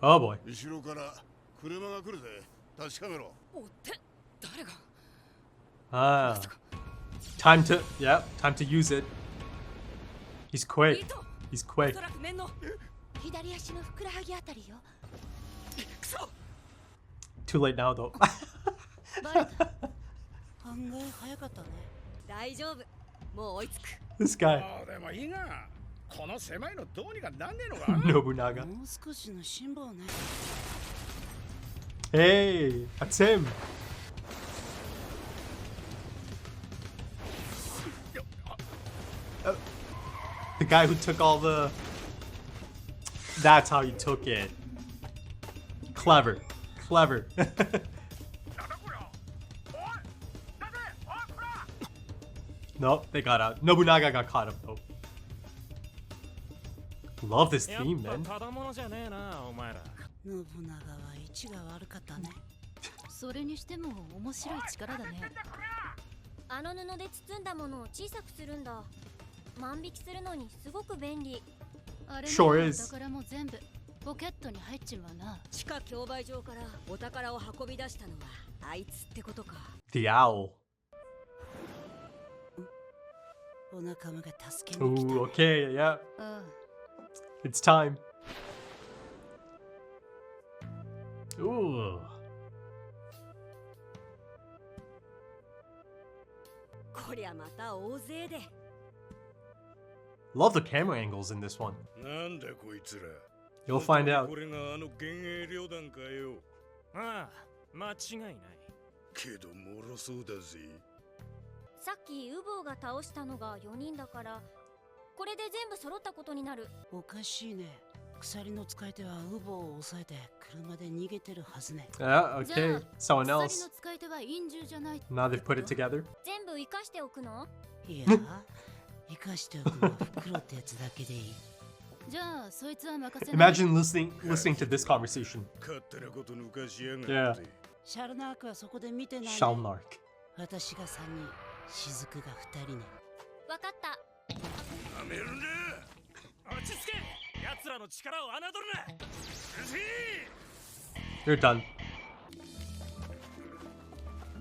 Oh boy. Ah. Time to use it. He's quick. He's quick. Too late now though. This guy. Nobunaga. Hey, that's him. The guy who took all the... That's how he took it. Clever. Clever. Nope, they got out. Nobunaga got caught up though. Love this theme, man. Sure is. The owl. Ooh, okay, yeah. It's time. Ooh. Love the camera angles in this one. You'll find out. Yeah, okay. Someone else. Now they've put it together. Imagine listening to this conversation. Yeah. Shalnark. You're done.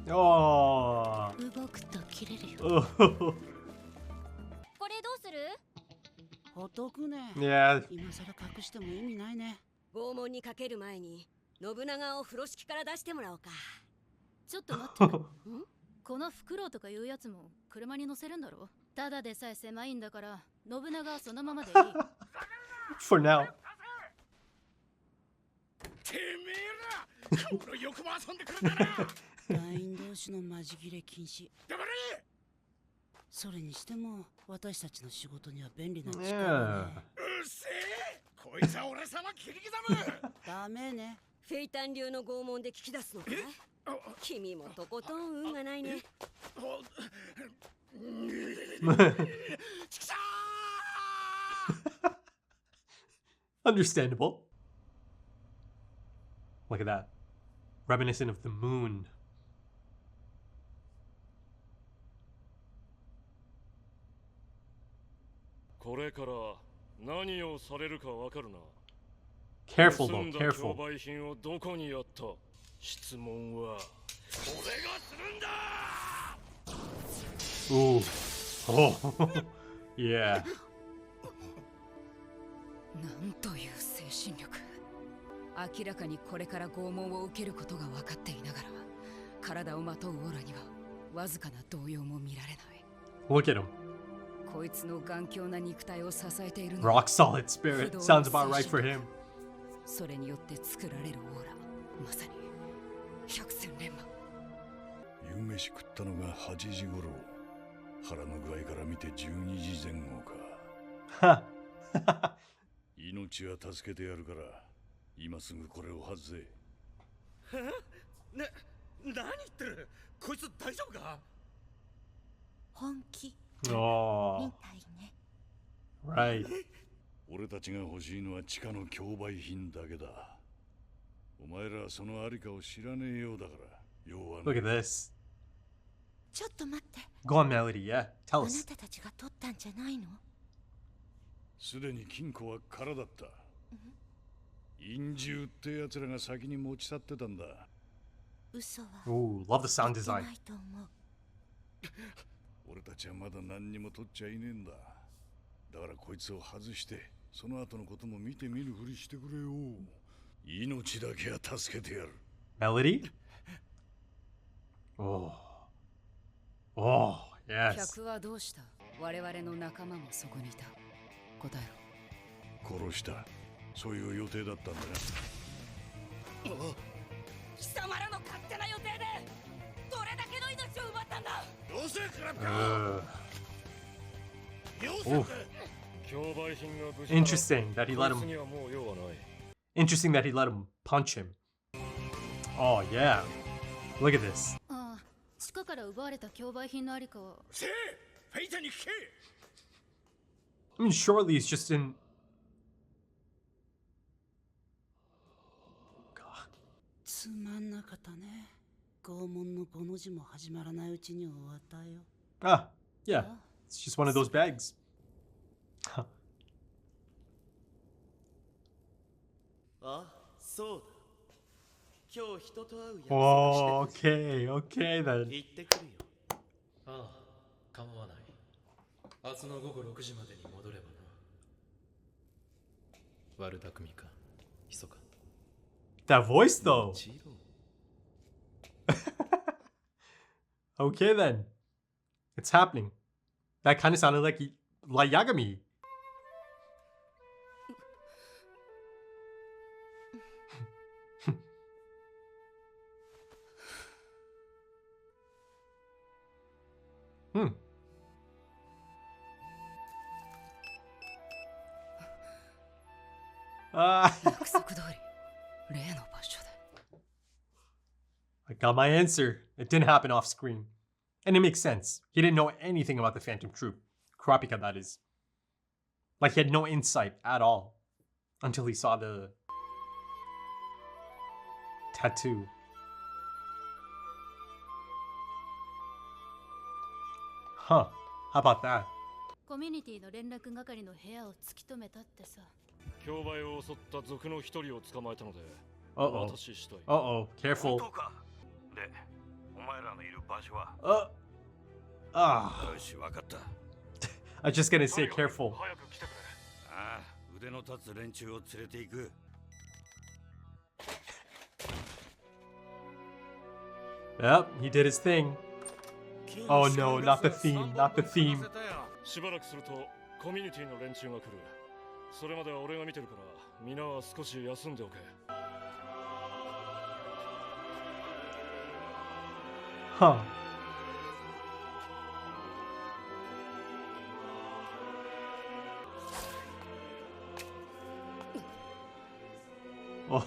Oh. Yeah. For now. Yeah. Understandable. Look at that. Reminiscent of the moon. Careful though, careful. Ooh. Oh. Yeah. Look at him. Rock solid spirit. Sounds about right for him. Huh. Oh. Right. Look at this. Go on, Melody, yeah. Tell us. 陰獣ってやつらが先に持ち去ってたんだ。 Ooh, love the sound design. 俺たちはまだ何にも取っちゃいねえんだ。だからこいつを外してその後のことも見てみるふりしてくれよ。命だけは助けてやる。 Melody? Oh. Oh, yes. 客はどうした？我々の仲間もそこにいた。答えろ。殺した。そういう予定だったんだな。貴様らの勝手な予定でどれだけの命を奪ったんだ。よせクラピカ。Oof. Interesting that he let him. Interesting that he let him punch him. Oh yeah. Look at this. ああ、地下から奪われた競売品のありかは。せえ、フェイタに聞け。 I mean, surely he's just in. God. つまんなかったね。拷問の5の字も始まらないうちに終わったよ。Ah, yeah. It's just one of those bags. あ、そうだ。今日人と会う約束 Oh, してた。 okay, okay then. 行ってくるよ。ああ、構わない。明日の午後6時までに戻ればな。悪巧みか、ひそか。 That voice though. もちろん。 Okay then. It's happening. That kind of sounded like Yagami. Ah, 約束通り、例の場所で。 I got my answer. It didn't happen off screen. And it makes sense. He didn't know anything about the Phantom Troupe. Kurapika, that is. Like, he had no insight at all. Until he saw the tattoo. Huh. How about that? コミュニティの連絡係の部屋を突き止めたってさ。競売を襲った族の一人を捕まえたので、 Uh-oh. 私したい。 Uh-oh. Careful. か。で、お前らのいる場所は。 Ah. よし、わかった。 I was just gonna say careful. 早く来てくれ。ああ、腕の立つ連中を連れて行く。 Yep, he did his thing. Oh no, not the theme, not the theme. しばらくするとコミュニティの連中が来る。それまでは俺が見てるから、皆は少し休んでおけ。 Huh. Oh.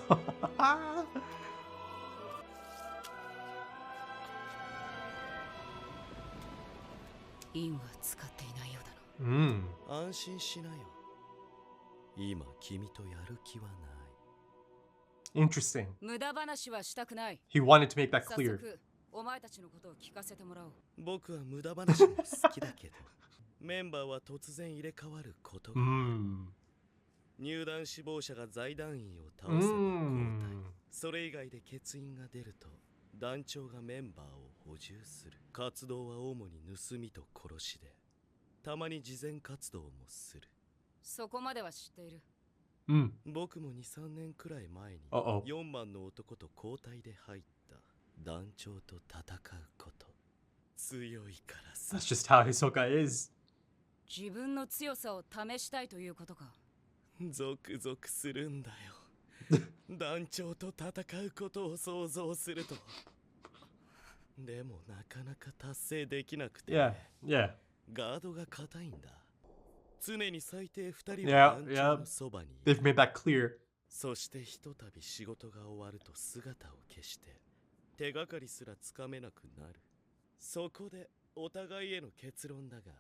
インは使っていないようだな。安心しなよ。今君とやる気はない。 Interesting. 無駄話はしたくない。 He wanted to make that 早 clear. 速、お前たちのことを聞かせてもらおう。僕は無駄話も好きだけど、メンバーは突然入れ替わることが。 入団志望者が財団員を倒せば交代。それ以外で欠員が出ると団長がメンバーを補充する。活動は主に盗みと殺しで、たまに慈善活動もする。そこまでは知っている。僕も 2,3 年くらい前に4番の男と交代で入った団長と戦うこと。強いからさ。 That's just how Hisoka is. 自分の強さを試したいということか。ゾクゾクするんだよ。団長と戦うことを想像すると。でもなかなか達成できなくて、Yeah, yeah. ガードが硬いんだ。常に最低2人は団長のそばにいる。 They've made that clear. そしてひとたび仕事が終わると姿を消して手がかりすらつかめなくなる。そこでお互いへの結論だが、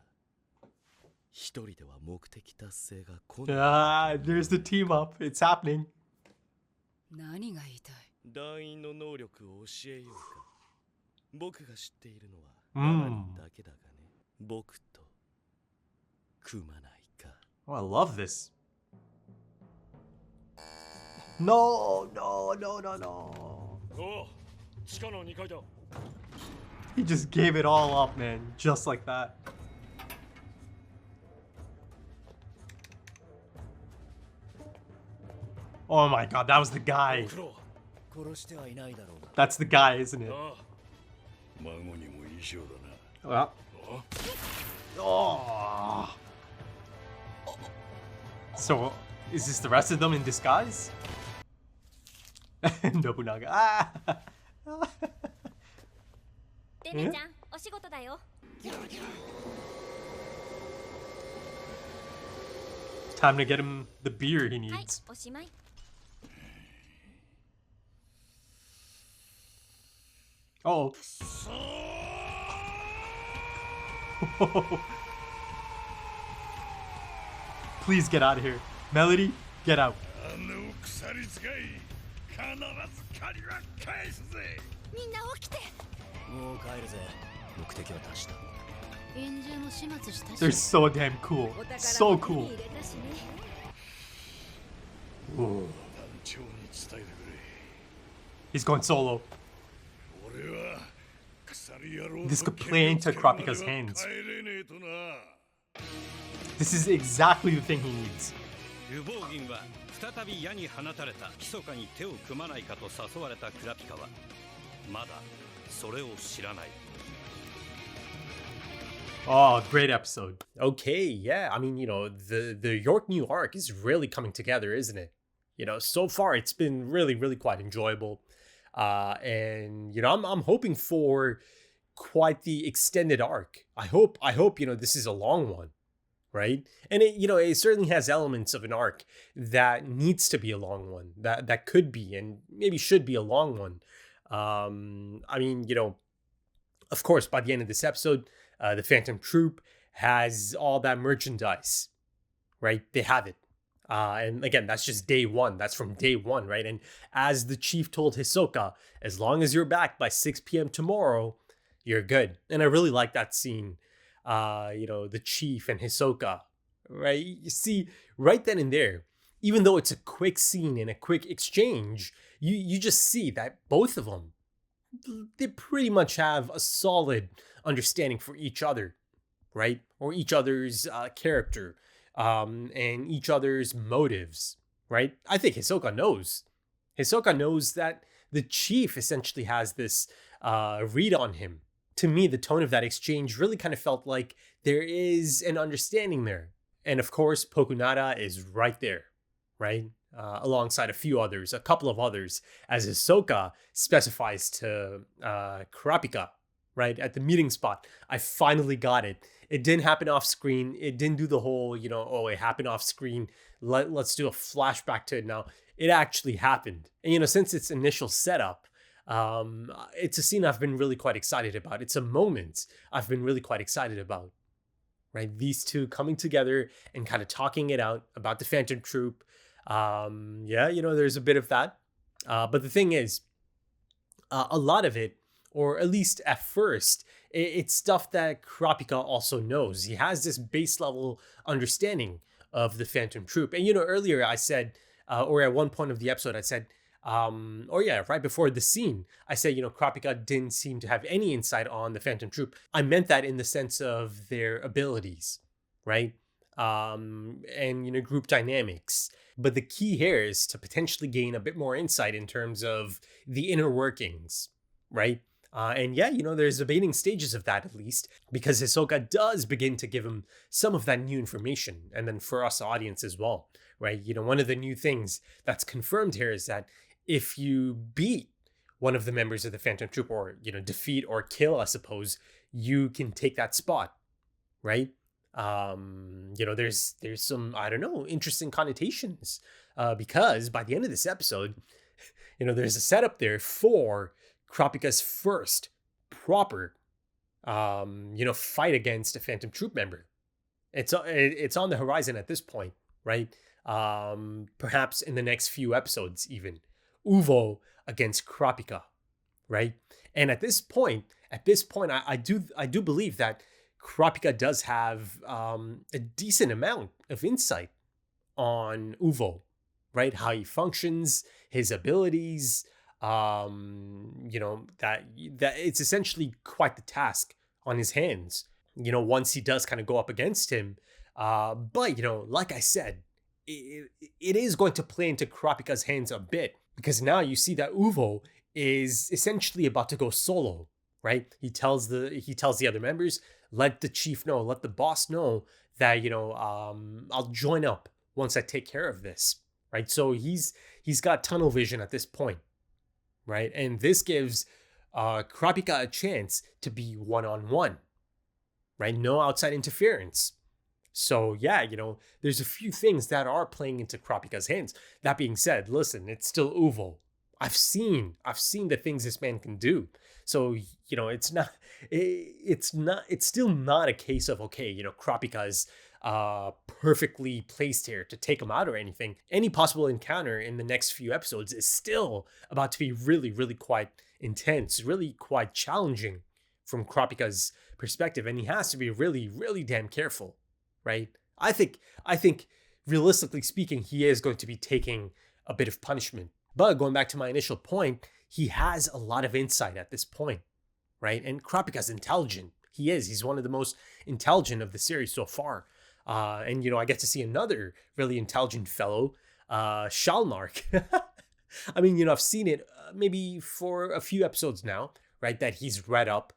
一人では目的達成が困難。 Ah, there's the team up. It's happening. 何が言いたい？団員の能力を教えようか。僕が知っているのは7人だけだがね。僕と組まないか。 Oh, I love this. No, no, no, no, no. おう、地下の2階だ。 He just gave it all up, man. Just like that. Oh my god, that was the guy. 殺してはいないだろうが。 That's the guy, isn't it? ああ、孫にも衣装だな。 Oh. So, is this the rest of them in disguise? Nobunaga. Ah. デメちゃん、お仕事だよ。 Time to get him the beer he はい、 needs. おしまい。 Oh. Please get out of here. Melody, get out. あの鎖使い、必ず借りは返すぜ。 みんな起きて。もう帰るぜ。目的は達した。 臨終も始末したし。 They're so damn cool. お宝 So も手 cool. に入れたしね。 Ooh. 団長に伝えてくれ。 He's going solo. 俺は鎖野郎 This と could play into 剣をつけるまで Kurapika's は hands. 帰れねえとな。 This is exactly the thing he needs. ルボーギンは再び矢に放たれた密かに手を組まないかと誘われたクラピカはまだそれを知らない。 Oh, great episode. Okay, yeah. I mean, the Yorknew arc is really coming together, isn't it? So far it's been really, really quite enjoyable. And I'm hoping for quite the extended arc. I hope this is a long one, right? And it certainly has elements of an arc that needs to be a long one, that could be and maybe should be a long one. I mean, of course, by the end of this episode, the Phantom Troupe has all that merchandise, right? They have it. And again, that's just day one. That's from day one, right? And as the chief told Hisoka, as long as you're back by 6 p.m. tomorrow, you're good. And I really like that scene. The chief and Hisoka, right? You see, right then and there, even though it's a quick scene and a quick exchange, you just see that both of them, they pretty much have a solid understanding for each other, right? Or each other's character, and each other's motives, right? I think Hisoka knows. Hisoka knows that the chief essentially has this read on him. To me, the tone of that exchange really kind of felt like there is an understanding there. And of course, Pokunara is right there, right? Alongside a couple of others, as Hisoka specifies to Kurapika, right? At the meeting spot. I finally got it. It didn't happen off screen. It didn't do the whole, it happened off screen. Let's do a flashback to it now. It actually happened. And, since its initial setup, it's a scene I've been really quite excited about. It's a moment I've been really quite excited about, right? These two coming together and kind of talking it out about the Phantom Troupe. There's a bit of that. But the thing is, a lot of it, or at least at first, it's stuff that Kurapika also knows. He has this base level understanding of the Phantom Troupe. And, earlier I said, or at one point of the episode, I said, right before the scene, I said, Kurapika didn't seem to have any insight on the Phantom Troupe. I meant that in the sense of their abilities, right? And, group dynamics. But the key here is to potentially gain a bit more insight in terms of the inner workings, right? There's debating stages of that at least, because Hisoka does begin to give him some of that new information. And then for us audience as well, right? One of the new things that's confirmed here is that if you beat one of the members of the Phantom Troupe, or, defeat or kill, I suppose, you can take that spot, right? There's some, interesting connotations, because by the end of this episode, there's a setup there for Kurapika's first proper, fight against a Phantom Troupe member. It's on the horizon at this point, right? Perhaps in the next few episodes, even Uvo against Kurapika, right? And at this point, I do believe that Kurapika does have a decent amount of insight on Uvo, right? How he functions, his abilities, that it's essentially quite the task on his hands, once he does kind of go up against him. But, like I said, it is going to play into Kurapika's hands a bit, because now you see that Uvo is essentially about to go solo, right? He tells the other members, let the chief know, let the boss know that, I'll join up once I take care of this, right? So he's got tunnel vision at this point, right? And this gives Kurapika a chance to be one-on-one, right? No outside interference. So yeah, there's a few things that are playing into Kurapika's hands. That being said, listen, it's still Uvo. I've seen the things this man can do. So, it's still not a case of, okay, Kurapika is perfectly placed here to take him out or anything. Any possible encounter in the next few episodes is still about to be really, really quite intense, really quite challenging from Kurapika's perspective. And he has to be really, really damn careful, right? I think realistically speaking, he is going to be taking a bit of punishment. But going back to my initial point, he has a lot of insight at this point, right? And Kurapika's intelligent. He's one of the most intelligent of the series so far. And I get to see another really intelligent fellow, Shalnark. I mean, I've seen it maybe for a few episodes now, right? That he's read up.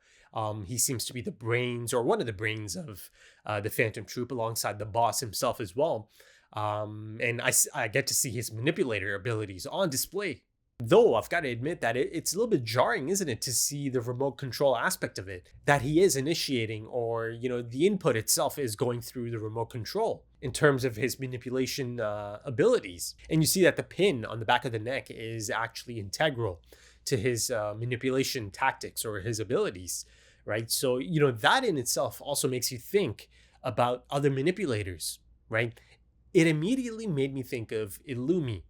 He seems to be the brains, or one of the brains of the Phantom Troupe, alongside the boss himself as well. And I get to see his manipulator abilities on display. Though I've got to admit that it's a little bit jarring, isn't it, to see the remote control aspect of it, that he is initiating, or, the input itself is going through the remote control in terms of his manipulation abilities. And you see that the pin on the back of the neck is actually integral to his manipulation tactics or his abilities, right? So, that in itself also makes you think about other manipulators, right? It immediately made me think of Illumi,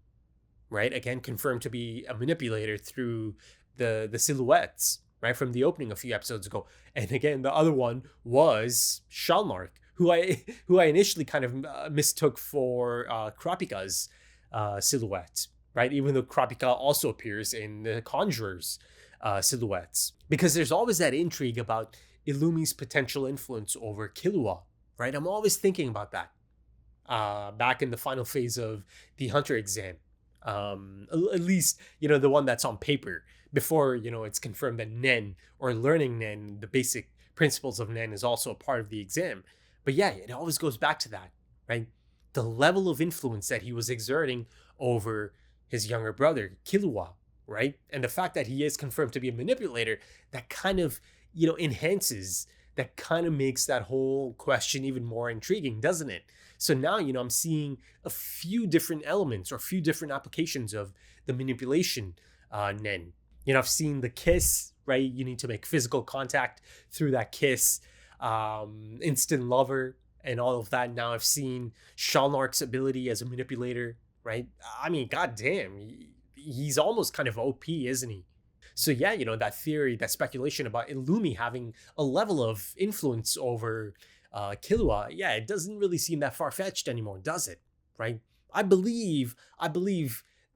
right? Again, confirmed to be a manipulator through the silhouettes, right? From the opening a few episodes ago. And again, the other one was Shalnark, who I initially kind of mistook for Kurapika's silhouette, right? Even though Kurapika also appears in the Conjurer's silhouettes. Because there's always that intrigue about Illumi's potential influence over Killua, right? I'm always thinking about that. Back in the final phase of the Hunter exam. At least, the one that's on paper, before, it's confirmed that Nen, or learning Nen, the basic principles of Nen, is also a part of the exam. But yeah, it always goes back to that, right? The level of influence that he was exerting over his younger brother, Killua, right? And the fact that he is confirmed to be a manipulator, that kind of, enhances, that kind of makes that whole question even more intriguing, doesn't it? So now, I'm seeing a few different elements, or a few different applications of the manipulation Nen. I've seen the kiss, right? You need to make physical contact through that kiss, instant lover, and all of that. Now I've seen Shalnark's ability as a manipulator, right? I mean, goddamn, he's almost kind of OP, isn't he? So yeah, that theory, that speculation about Illumi having a level of influence over Killua, yeah, it doesn't really seem that far-fetched anymore, does it? Right? I believe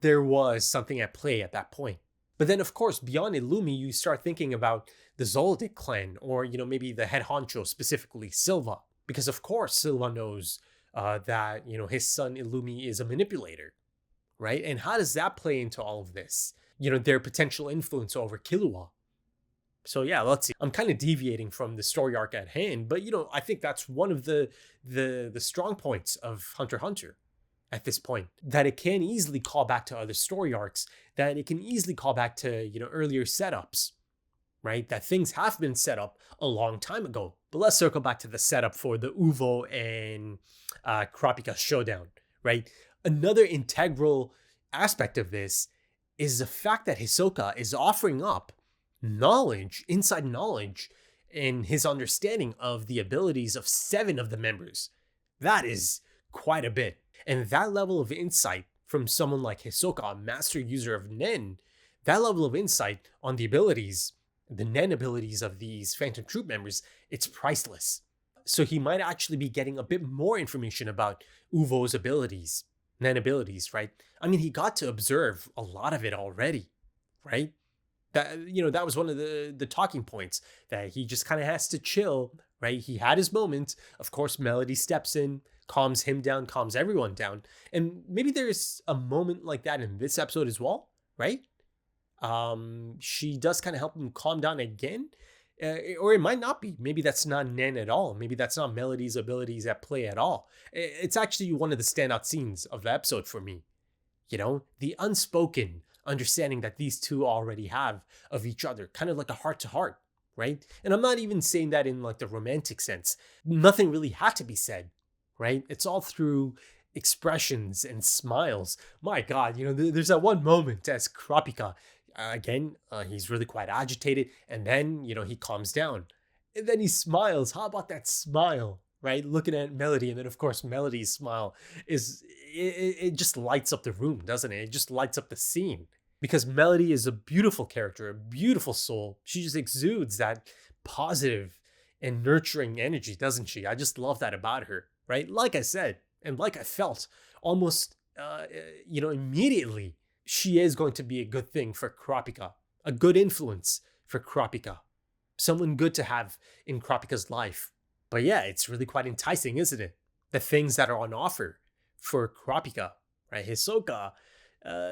there was something at play at that point. But then, of course, beyond Illumi, you start thinking about the Zoldyck clan, or, maybe the head honcho, specifically Silva. Because, of course, Silva knows that, his son Illumi is a manipulator, right? And how does that play into all of this? Their potential influence over Killua. So yeah, let's see. I'm kind of deviating from the story arc at hand, but I think that's one of the strong points of Hunter x Hunter at this point, that it can easily call back to other story arcs, that it can easily call back to, earlier setups, right? That things have been set up a long time ago. But let's circle back to the setup for the Uvo and Kurapika showdown, right? Another integral aspect of this is the fact that Hisoka is offering up knowledge, inside knowledge, and his understanding of the abilities of 7 of the members. That is quite a bit. And that level of insight from someone like Hisoka, a master user of Nen, that level of insight on the abilities, the Nen abilities of these Phantom Troupe members, it's priceless. So he might actually be getting a bit more information about Uvo's abilities Nen abilities, right? I mean, he got to observe a lot of it already, right? That was one of the talking points, that he just kind of has to chill, right? He had his moment. Of course, Melody steps in, calms him down, calms everyone down. And maybe there's a moment like that in this episode as well, right? She does kind of help him calm down again. Or it might not be. Maybe that's not Nen at all. Maybe that's not Melody's abilities at play at all. It's actually one of the standout scenes of the episode for me. The unspoken understanding that these two already have of each other, kind of like a heart to heart, right? And I'm not even saying that in like the romantic sense. Nothing really had to be said, right? It's all through expressions and smiles. My God, there's that one moment as Kurapika, again, he's really quite agitated, and then, he calms down. And then he smiles. How about that smile, right? Looking at Melody, and then, of course, Melody's smile it just lights up the room, doesn't it? It just lights up the scene. Because Melody is a beautiful character, a beautiful soul. She just exudes that positive and nurturing energy, doesn't she? I just love that about her, right? Like I said, and like I felt, almost, immediately, she is going to be a good thing for Kurapika, a good influence for Kurapika, someone good to have in Kurapika's life. But yeah, it's really quite enticing, isn't it? The things that are on offer for Kurapika, right? Hisoka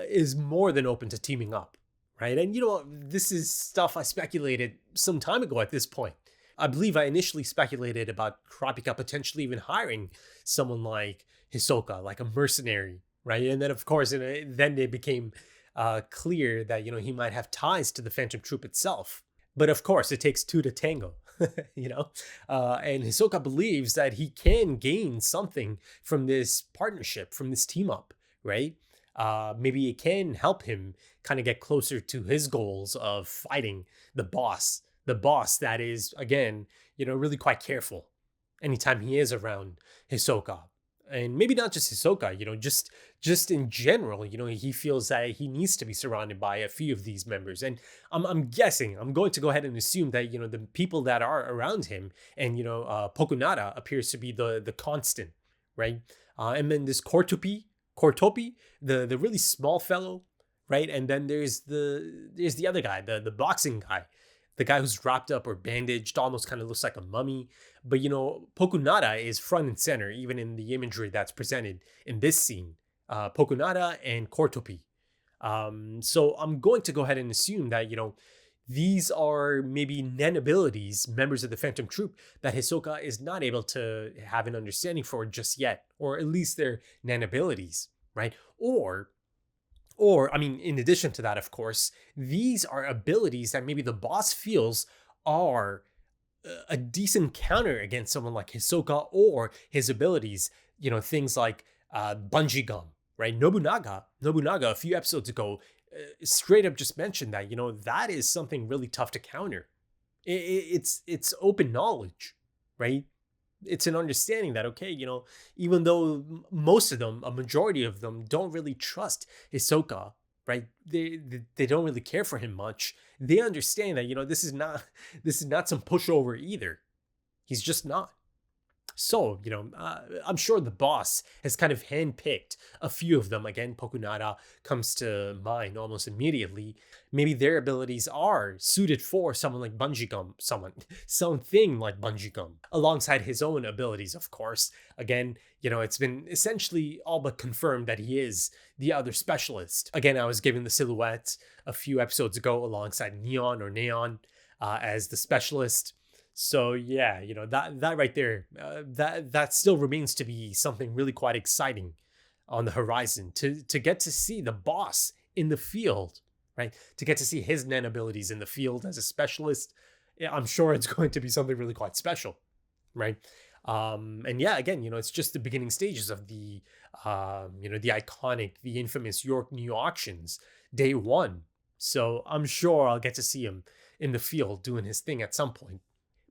is more than open to teaming up, right? And this is stuff I speculated some time ago at this point. I believe I initially speculated about Kurapika potentially even hiring someone like Hisoka, like a mercenary, right? And then, of course, then it became clear that, he might have ties to the Phantom Troupe itself. But of course, it takes two to tango, and Hisoka believes that he can gain something from this partnership, from this team up, right? Maybe it can help him kind of get closer to his goals of fighting the boss that is, again, really quite careful anytime he is around Hisoka. And maybe not just Hisoka, just in general, he feels that he needs to be surrounded by a few of these members. And I'm guessing, I'm going to go ahead and assume that, the people that are around him, and, Pokunara appears to be the constant, right? And then this Kortopi, the really small fellow, right? And then there's the other guy, the boxing guy. The guy who's wrapped up or bandaged, almost kind of looks like a mummy. But, Pokunara is front and center, even in the imagery that's presented in this scene. Pokunara and Kortopi. So I'm going to go ahead and assume that, these are maybe Nen abilities, members of the Phantom Troupe, that Hisoka is not able to have an understanding for just yet. Or at least they're Nen abilities, right? Or, I mean, in addition to that, of course, these are abilities that maybe the boss feels are a decent counter against someone like Hisoka, or his abilities, things like bungee gum, right? Nobunaga, a few episodes ago, straight up just mentioned that, that is something really tough to counter. It's open knowledge, right? It's an understanding that, okay, even though most of them, a majority of them, don't really trust Hisoka, right? They don't really care for him much. They understand that, this is not some pushover either. He's just not. So, I'm sure the boss has kind of handpicked a few of them. Again, Pokunara comes to mind almost immediately. Maybe their abilities are suited for someone like Bungee Gum, something like Bungee Gum, alongside his own abilities, of course. Again, it's been essentially all but confirmed that he is the other specialist. Again, I was given the silhouette a few episodes ago alongside Neon as the specialist. So yeah, that right there, that still remains to be something really quite exciting on the horizon, to get to see the boss in the field, right? To get to see his Nen abilities in the field as a specialist. Yeah, I'm sure it's going to be something really quite special, right? And yeah, again, it's just the beginning stages of the iconic, the infamous Yorknew auctions, day one. So I'm sure I'll get to see him in the field doing his thing at some point.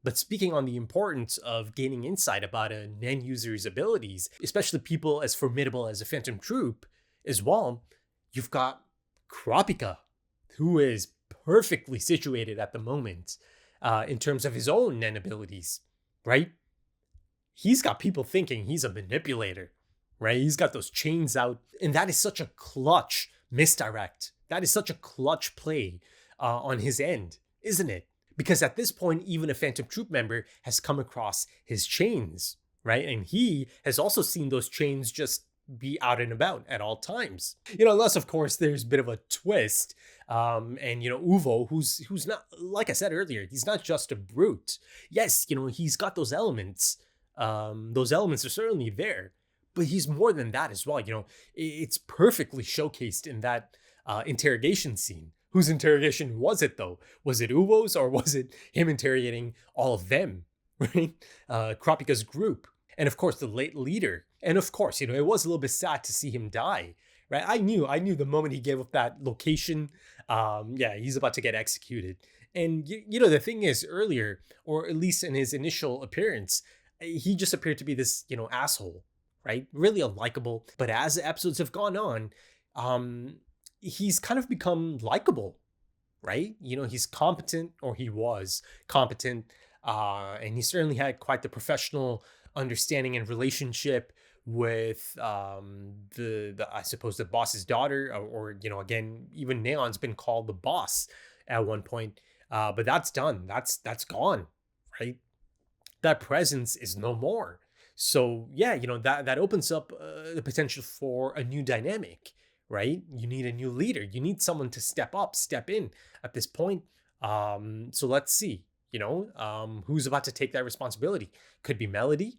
But speaking on the importance of gaining insight about a Nen user's abilities, especially people as formidable as a Phantom Troupe as well, you've got Kurapika, who is perfectly situated at the moment in terms of his own Nen abilities, right? He's got people thinking he's a manipulator, right? He's got those chains out, and that is such a clutch misdirect. That is such a clutch play on his end, isn't it? Because at this point, even a Phantom Troupe member has come across his chains, right? And he has also seen those chains just be out and about at all times. Unless, of course, there's a bit of a twist. And, Uvo, who's not, like I said earlier, he's not just a brute. Yes, he's got those elements. Those elements are certainly there. But he's more than that as well. It's perfectly showcased in that interrogation scene. Whose interrogation was it, though? Was it Uvo's, or was it him interrogating all of them, right? Kurapika's group. And of course, the late leader. And of course, it was a little bit sad to see him die, right? I knew the moment he gave up that location, he's about to get executed. And, the thing is, earlier, or at least in his initial appearance, he just appeared to be this, asshole, right? Really unlikable. But as the episodes have gone on, he's kind of become likable, right? He's competent, or he was competent, and he certainly had quite the professional understanding and relationship with I suppose the boss's daughter, or again, even Neon's been called the boss at one point, but that's done. That's gone, right? That presence is no more. So yeah, that opens up the potential for a new dynamic. Right? You need a new leader. You need someone to step in at this point. So let's see, who's about to take that responsibility. Could be Melody,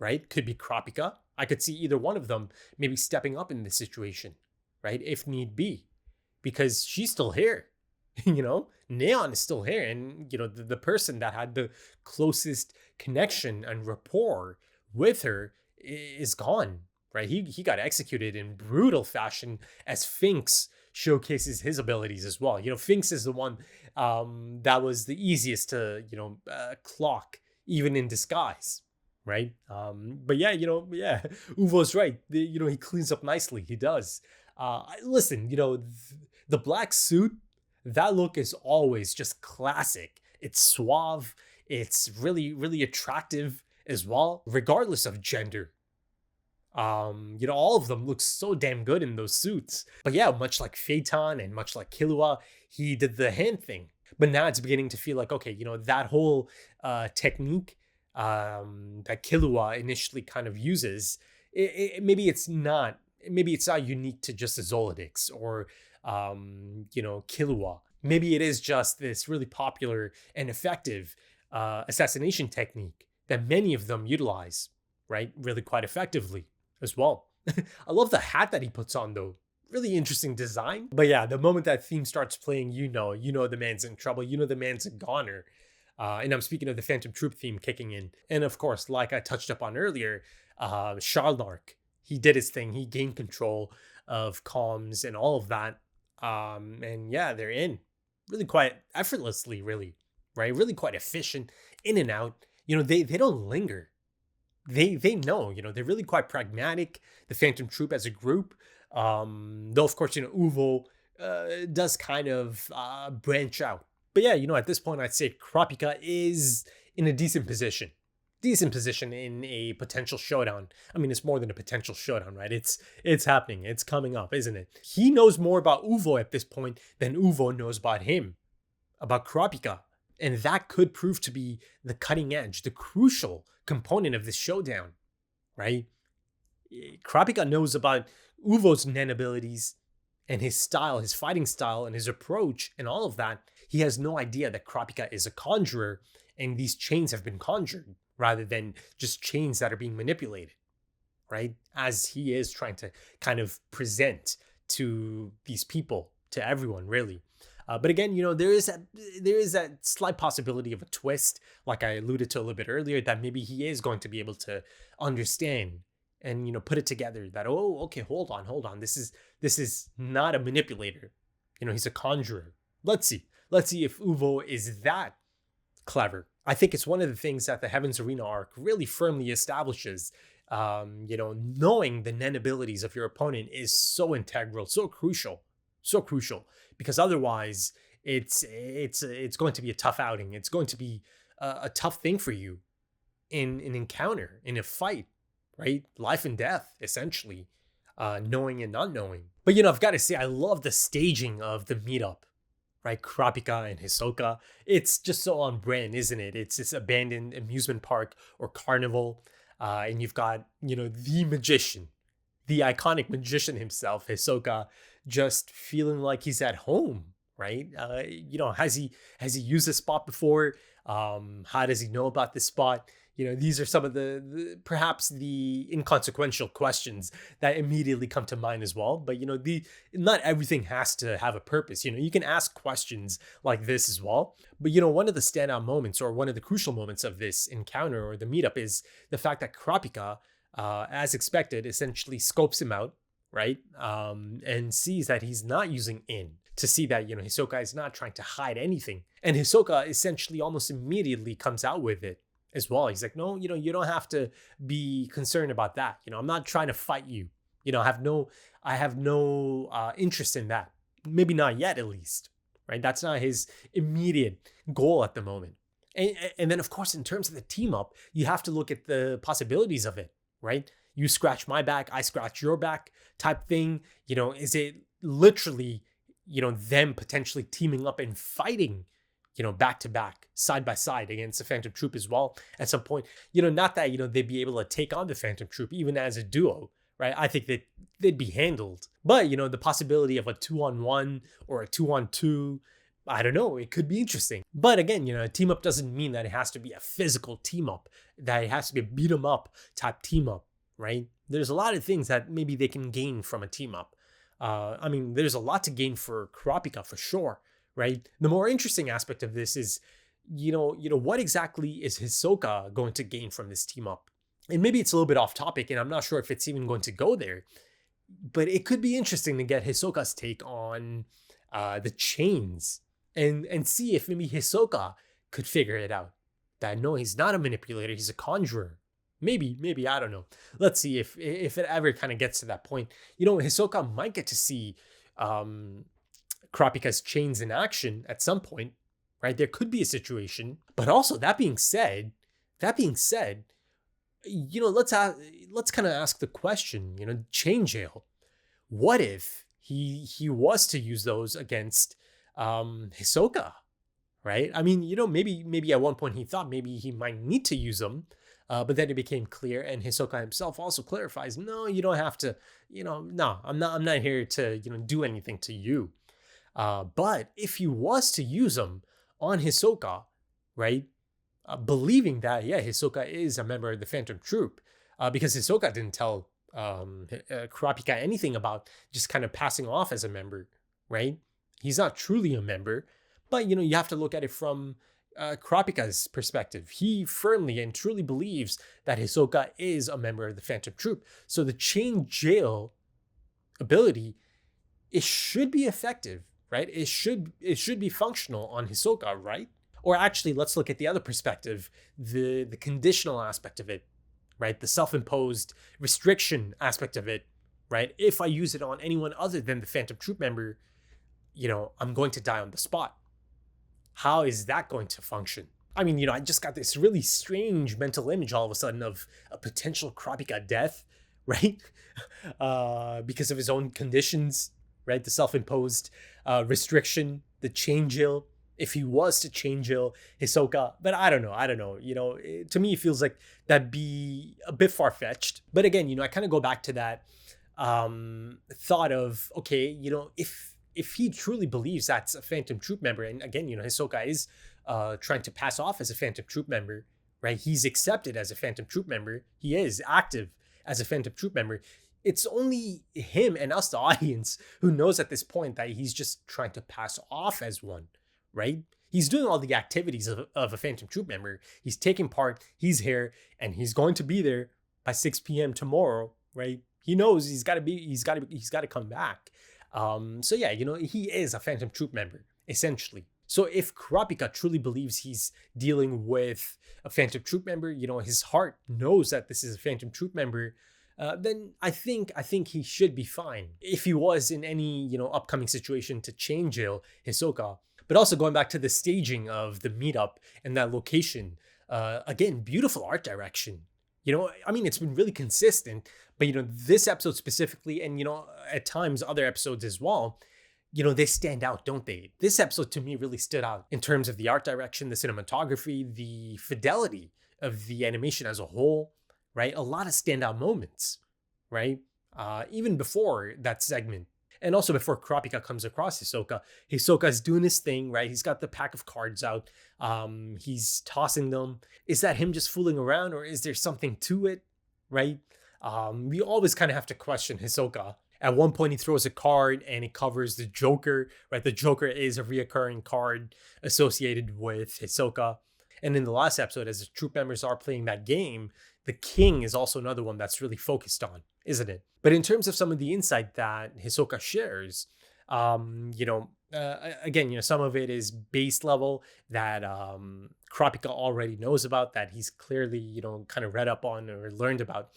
right? Could be Kurapika. I could see either one of them maybe stepping up in this situation, right? If need be, because she's still here, Neon is still here. And, the person that had the closest connection and rapport with her is gone. Right, he got executed in brutal fashion as Finks showcases his abilities as well. Finks is the one that was the easiest to clock, even in disguise, right? But yeah, Uvo's right. He cleans up nicely. He does. Listen, the black suit, that look is always just classic. It's suave. It's really, really attractive as well, regardless of gender. All of them look so damn good in those suits. But yeah, much like Phaeton and much like Killua, he did the hand thing. But now it's beginning to feel like, okay, that whole technique that Killua initially kind of uses, maybe it's not unique to just the Zoldycks or Killua. Maybe it is just this really popular and effective assassination technique that many of them utilize, right? Really quite effectively as well. I love the hat that he puts on, though. Really interesting design. But yeah, the moment that theme starts playing, the man's in trouble. The man's a goner. And I'm speaking of the Phantom Troupe theme kicking in. And of course, like I touched up on earlier, Sharlark, he did his thing. He gained control of comms and all of that. And yeah, they're in really quite effortlessly, really, right? Really quite efficient, in and out. They don't linger. They know, they're really quite pragmatic, the Phantom Troupe as a group. Though, of course, Uvo does kind of branch out. But yeah, at this point, I'd say Kurapika is in a decent position. In a potential showdown. I mean, it's more than a potential showdown, right? It's happening. It's coming up, isn't it? He knows more about Uvo at this point than Uvo knows about him, about Kurapika. And that could prove to be the cutting edge, the crucial component of this showdown, right? Kurapika knows about Uvo's nen abilities and his style, his fighting style, and his approach, and all of that. He has no idea that Kurapika is a conjurer, and these chains have been conjured, rather than just chains that are being manipulated, right? As he is trying to kind of present to these people, to everyone, really. But again, there is that slight possibility of a twist, like I alluded to a little bit earlier, that maybe he is going to be able to understand and put it together. That okay, hold on, this is not a manipulator, he's a conjurer. Let's see if Uvo is that clever. I think it's one of the things that the Heaven's Arena arc really firmly establishes. Knowing the nen abilities of your opponent is so integral, so crucial. Because otherwise it's going to be a tough outing. It's going to be a tough thing for you in an encounter, in a fight, right? Life and death, essentially, knowing and not knowing. But, you know, I've got to say, I love the staging of the meetup, right? Kurapika and Hisoka. It's just so on brand, isn't it? It's this abandoned amusement park or carnival. And you've got, you know, the magician, the iconic magician himself, Hisoka, just feeling like he's at home, right? You know, has he used this spot before? How does he know about this spot? You know, these are some of the perhaps the inconsequential questions that immediately come to mind as well. But, you know, not everything has to have a purpose. You know, you can ask questions like this as well. But, you know, one of the standout moments or one of the crucial moments of this encounter or the meetup is the fact that Kurapika, as expected, essentially scopes him out, right? And sees that he's not using in to see that, you know, Hisoka is not trying to hide anything. And Hisoka essentially almost immediately comes out with it as well. He's like, no, you know, you don't have to be concerned about that. You know, I'm not trying to fight you. You know, I have no interest in that. Maybe not yet, at least, right? That's not his immediate goal at the moment. And then, of course, in terms of the team up, you have to look at the possibilities of it, right? You scratch my back, I scratch your back type thing. You know, is it literally, you know, them potentially teaming up and fighting, you know, back to back, side by side against the Phantom Troupe as well at some point? You know, not that, you know, they'd be able to take on the Phantom Troupe even as a duo, right? I think that they'd be handled. But, you know, the possibility of a 2-on-1 or a 2-on-2, I don't know, it could be interesting. But again, you know, a team up doesn't mean that it has to be a physical team up, that it has to be a beat 'em up type team up, right? There's a lot of things that maybe they can gain from a team up. I mean, there's a lot to gain for Kurapika for sure, right? The more interesting aspect of this is, you know, what exactly is Hisoka going to gain from this team up? And maybe it's a little bit off topic, and I'm not sure if it's even going to go there, but it could be interesting to get Hisoka's take on the chains and see if maybe Hisoka could figure it out. That no, he's not a manipulator, he's a conjurer. Maybe, I don't know. Let's see if it ever kind of gets to that point. You know, Hisoka might get to see Kurapika's chains in action at some point, right? There could be a situation. But also, that being said, you know, let's kind of ask the question, you know, chain jail. What if he was to use those against Hisoka, right? I mean, you know, maybe at one point he thought maybe he might need to use them. But then it became clear, and Hisoka himself also clarifies, no, you don't have to, you know, no, I'm not here to, you know, do anything to you. But if he was to use them on Hisoka, right, believing that, yeah, Hisoka is a member of the Phantom Troupe, because Hisoka didn't tell Kurapika anything about just kind of passing off as a member, right? He's not truly a member, but, you know, you have to look at it from Kurapika's perspective. He firmly and truly believes that Hisoka is a member of the Phantom Troupe. So the chain jail ability, it should be effective, right? It should be functional on Hisoka, right? Or actually, let's look at the other perspective, the conditional aspect of it, right? The self-imposed restriction aspect of it, right? If I use it on anyone other than the Phantom Troupe member, you know, I'm going to die on the spot. How is that going to function? I mean, you know, I just got this really strange mental image all of a sudden of a potential Kurapika death, right? Because of his own conditions, right? The self-imposed restriction, the chain jail. If he was to chain jail Hisoka, but I don't know. You know, to me, it feels like that'd be a bit far-fetched. But again, you know, I kind of go back to that thought of, okay, you know, if he truly believes that's a Phantom Troupe member, and again, you know, Hisoka is trying to pass off as a Phantom Troupe member, right? He's accepted as a Phantom Troupe member. He is active as a Phantom Troupe member. It's only him and us, the audience, who knows at this point that he's just trying to pass off as one, right? He's doing all the activities of a Phantom Troupe member. He's taking part, he's here, and he's going to be there by 6 p.m. tomorrow, right? He knows he's got to come back. So yeah, you know, he is a Phantom Troupe member, essentially. So if Kurapika truly believes he's dealing with a Phantom Troupe member, you know, his heart knows that this is a Phantom Troupe member, then I think he should be fine. If he was in any, you know, upcoming situation to chain jail Hisoka. But also going back to the staging of the meetup and that location, again, beautiful art direction. You You know, I mean, it's been really consistent, but, you know, this episode specifically, and, you know, at times other episodes as well, you know, they stand out, don't they? This episode to me really stood out in terms of the art direction, the cinematography, the fidelity of the animation as a whole, right? A lot of standout moments, right? Even before that segment. And also before Kurapika comes across Hisoka, Hisoka's doing his thing, right? He's got the pack of cards out. He's tossing them. Is that him just fooling around, or is there something to it, right? We always kind of have to question Hisoka. At one point, he throws a card and it covers the Joker, right? The Joker is a reoccurring card associated with Hisoka. And in the last episode, as the Troupe members are playing that game, the King is also another one that's really focused on, isn't it? But in terms of some of the insight that Hisoka shares, you know, again, you know, some of it is base level that Kurapika already knows about, that he's clearly, you know, kind of read up on or learned about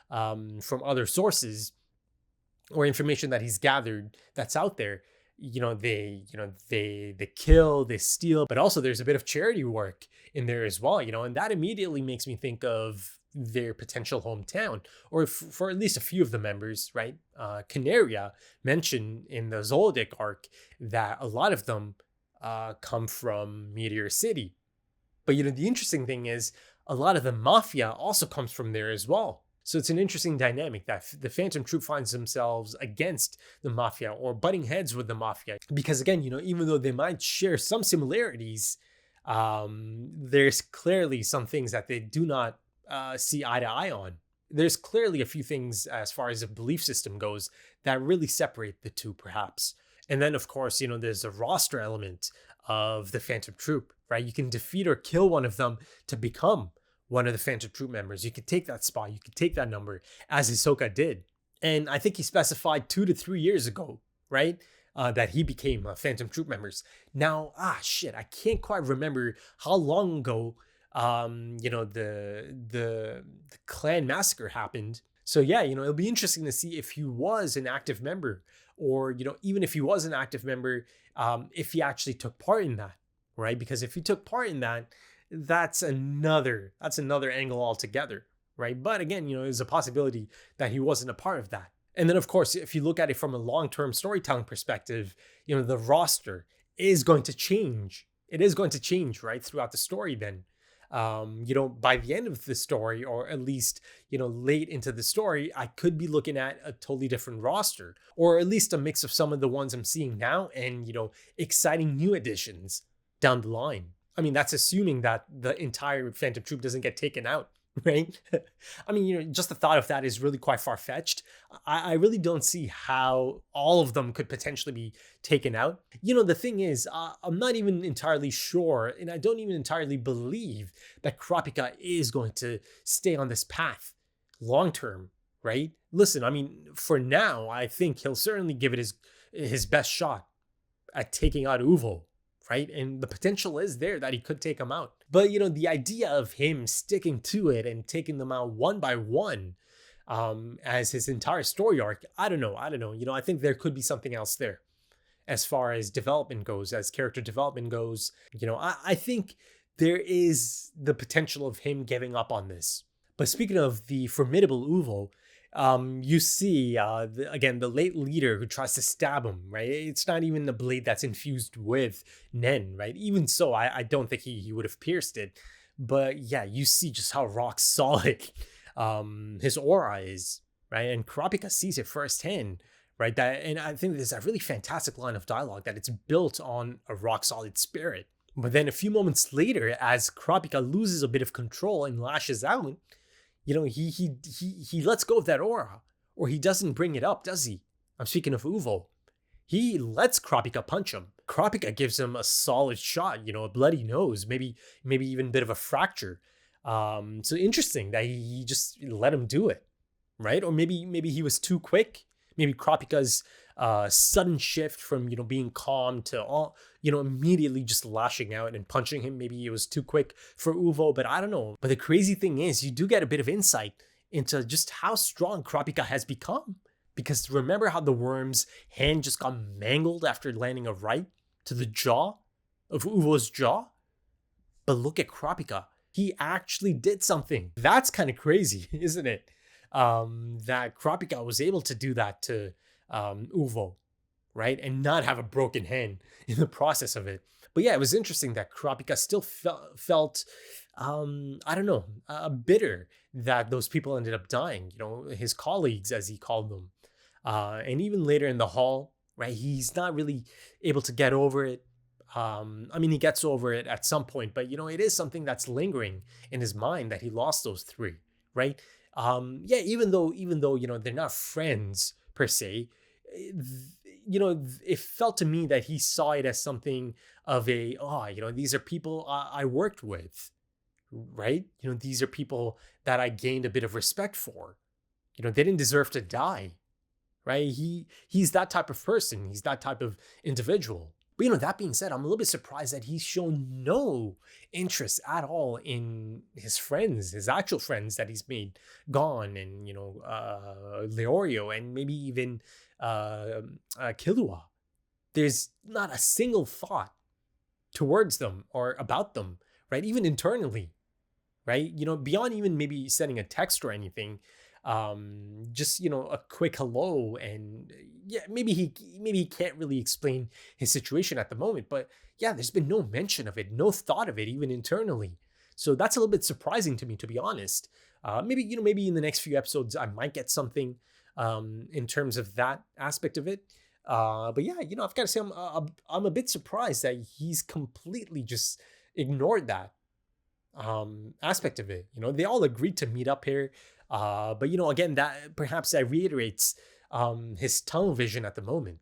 from other sources, or information that he's gathered that's out there. You know, they kill, they steal, but also there's a bit of charity work in there as well, you know, and that immediately makes me think of their potential hometown, or for at least a few of the members, right? Canaria mentioned in the Zoldyck arc that a lot of them come from Meteor City. But, you know, the interesting thing is a lot of the mafia also comes from there as well. So it's an interesting dynamic that the Phantom Troupe finds themselves against the mafia, or butting heads with the mafia. Because again, you know, even though they might share some similarities, there's clearly some things that they do not see eye to eye on. There's clearly a few things as far as the belief system goes that really separate the two, perhaps. And then, of course, you know, there's a roster element of the Phantom Troupe, right? You can defeat or kill one of them to become one of the Phantom Troupe members. You could take that spot, you could take that number, as Hisoka did. And I think he specified 2 to 3 years ago, right? That he became a Phantom Troupe members. Now, I can't quite remember how long ago you know, the clan massacre happened. So yeah, you know, it'll be interesting to see if he was an active member, or, you know, even if he was an active member, if he actually took part in that, right? Because if he took part in that, that's another angle altogether, right? But again, you know, there's a possibility that he wasn't a part of that. And then, of course, if you look at it from a long-term storytelling perspective, you know, the roster is going to change. It is going to change, right, throughout the story then. You know, by the end of the story, or at least, you know, late into the story, I could be looking at a totally different roster, or at least a mix of some of the ones I'm seeing now and, you know, exciting new additions down the line. I mean, that's assuming that the entire Phantom Troupe doesn't get taken out, right? I mean, you know, just the thought of that is really quite far-fetched. I really don't see how all of them could potentially be taken out. You know, the thing is, I'm not even entirely sure, and I don't even entirely believe that Kurapika is going to stay on this path long-term, right? Listen, I mean, for now, I think he'll certainly give it his best shot at taking out Uvo, right? And the potential is there that he could take him out. But, you know, the idea of him sticking to it and taking them out one by one as his entire story arc, I don't know. You know, I think there could be something else there as far as development goes, as character development goes. You know, I think there is the potential of him giving up on this. But speaking of the formidable Uvo, you see, again, the late leader who tries to stab him, right? It's not even the blade that's infused with Nen, right? Even so, I don't think he would have pierced it. But yeah, you see just how rock solid his aura is, right? And Kurapika sees it firsthand, right? And I think there's a really fantastic line of dialogue that it's built on a rock solid spirit. But then a few moments later, as Kurapika loses a bit of control and lashes out, you know, he lets go of that aura, or he doesn't bring it up, does he? I'm speaking of Uvo. He lets Kurapika punch him. Kurapika gives him a solid shot, you know, a bloody nose, maybe even a bit of a fracture. So interesting that he just let him do it, right? Or maybe he was too quick. Maybe Kurapika's sudden shift from, you know, being calm to all, you know, immediately just lashing out and punching him. Maybe it was too quick for Uvo, but I don't know. But the crazy thing is, you do get a bit of insight into just how strong Kurapika has become. Because remember how the worm's hand just got mangled after landing a right to the jaw of Uvo's jaw? But look at Kurapika. He actually did something. That's kind of crazy, isn't it? That Kurapika was able to do that to Uvo, right? And not have a broken hand in the process of it. But yeah, it was interesting that Kurapika still felt, I don't know, bitter that those people ended up dying, his colleagues, as he called them. And even later in the hall, right, he's not really able to get over it. He gets over it at some point, but it is something that's lingering in his mind that he lost those three, right? Even though they're not friends per se, it felt to me that he saw it as something of these are people I worked with, right? These are people that I gained a bit of respect for. They didn't deserve to die, right? He's that type of person. He's that type of individual. But that being said, I'm a little bit surprised that he's shown no interest at all in his friends, his actual friends that he's made gone, and Leorio, and maybe even Killua. There's not a single thought towards them or about them, right? Even internally, right? Beyond even maybe sending a text or anything, just a quick hello, and maybe he can't really explain his situation at the moment, but there's been no mention of it, no thought of it, even internally. So that's a little bit surprising to me, to be honest. Maybe in the next few episodes I might get something in terms of that aspect of it. But I've got to say I'm a bit surprised that he's completely just ignored that aspect of it. They all agreed to meet up here. But again, that perhaps that reiterates his tunnel vision at the moment,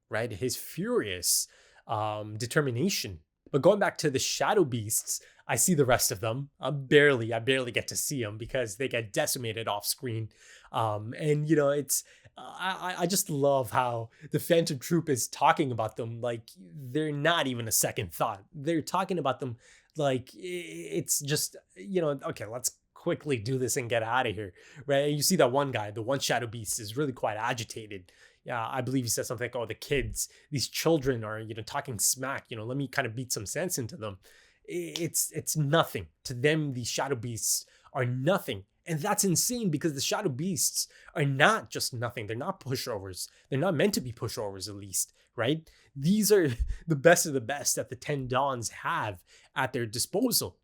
right? His furious determination. But going back to the shadow beasts, I see the rest of them. I barely get to see them because they get decimated off screen. It's I just love how the Phantom Troupe is talking about them like they're not even a second thought. They're talking about them like it's just okay, let's quickly do this and get out of here, right? And you see that one guy, the one shadow beast, is really quite agitated. Yeah, I believe he said something like, "Oh, the kids, these children are talking smack. Let me kind of beat some sense into them." It's nothing to them. These shadow beasts are nothing, and that's insane because the shadow beasts are not just nothing. They're not pushovers. They're not meant to be pushovers, at least, right? These are the best of the best that the 10 Dons have at their disposal.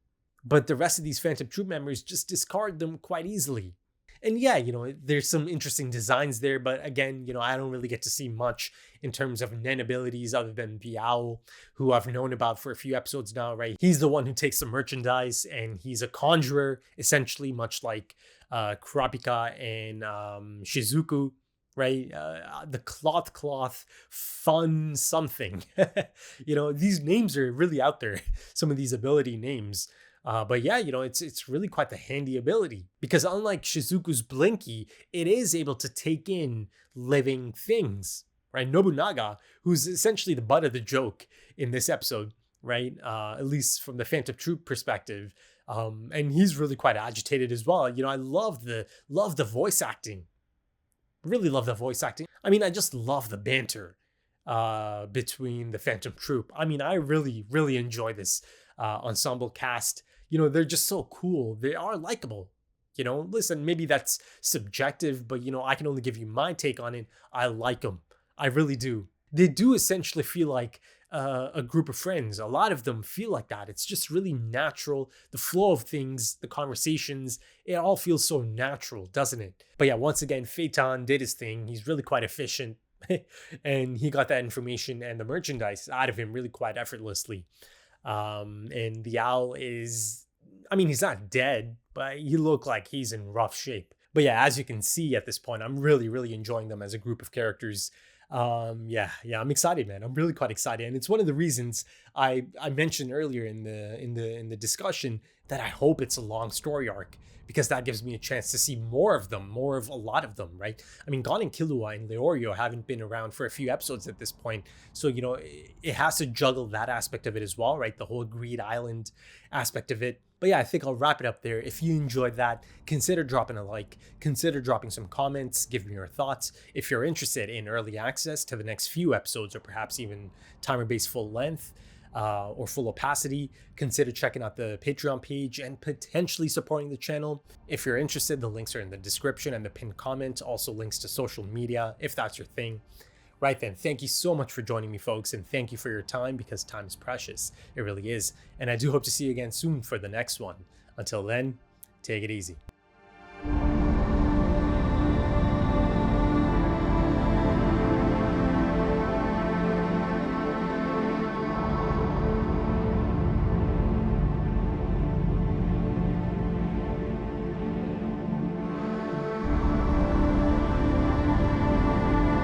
But the rest of these Phantom Troupe members just discard them quite easily. And there's some interesting designs there, but again, I don't really get to see much in terms of Nen abilities other than the Owl, who I've known about for a few episodes now, right? He's the one who takes the merchandise, and he's a conjurer, essentially, much like Kurapika and Shizuku, right? The cloth, fun something. These names are really out there, some of these ability names. But it's really quite the handy ability, because unlike Shizuku's Blinky, it is able to take in living things, right? Nobunaga, who's essentially the butt of the joke in this episode, right? At least from the Phantom Troupe perspective. And he's really quite agitated as well. I love the voice acting. Really love the voice acting. I just love the banter between the Phantom Troupe. I really, really enjoy this ensemble cast. They're just so cool. They are likable. Listen, maybe that's subjective, but I can only give you my take on it. I like them. I really do. They do essentially feel like a group of friends. A lot of them feel like that. It's just really natural. The flow of things, the conversations, it all feels so natural, doesn't it? But once again, Phaeton did his thing. He's really quite efficient. And he got that information and the merchandise out of him really quite effortlessly. And the Owl is, he's not dead, but he looked like he's in rough shape. But as you can see at this point, I'm really, really enjoying them as a group of characters. I'm excited, man. I'm really quite excited. And it's one of the reasons I mentioned earlier in the discussion that I hope it's a long story arc, because that gives me a chance to see more of them, more of a lot of them, right? Gon and Killua and Leorio haven't been around for a few episodes at this point. So, it has to juggle that aspect of it as well, right? The whole Greed Island aspect of it. But I think I'll wrap it up there. If you enjoyed that, consider dropping a like, consider dropping some comments, give me your thoughts. If you're interested in early access to the next few episodes, or perhaps even timer-based full length, or full opacity, consider checking out the Patreon page and potentially supporting the channel. If you're interested, the links are in the description and the pinned comment, also links to social media if that's your thing. Right then, thank you so much for joining me, folks, and thank you for your time, because time is precious. It really is. And I do hope to see you again soon for the next one. Until then, take it easy.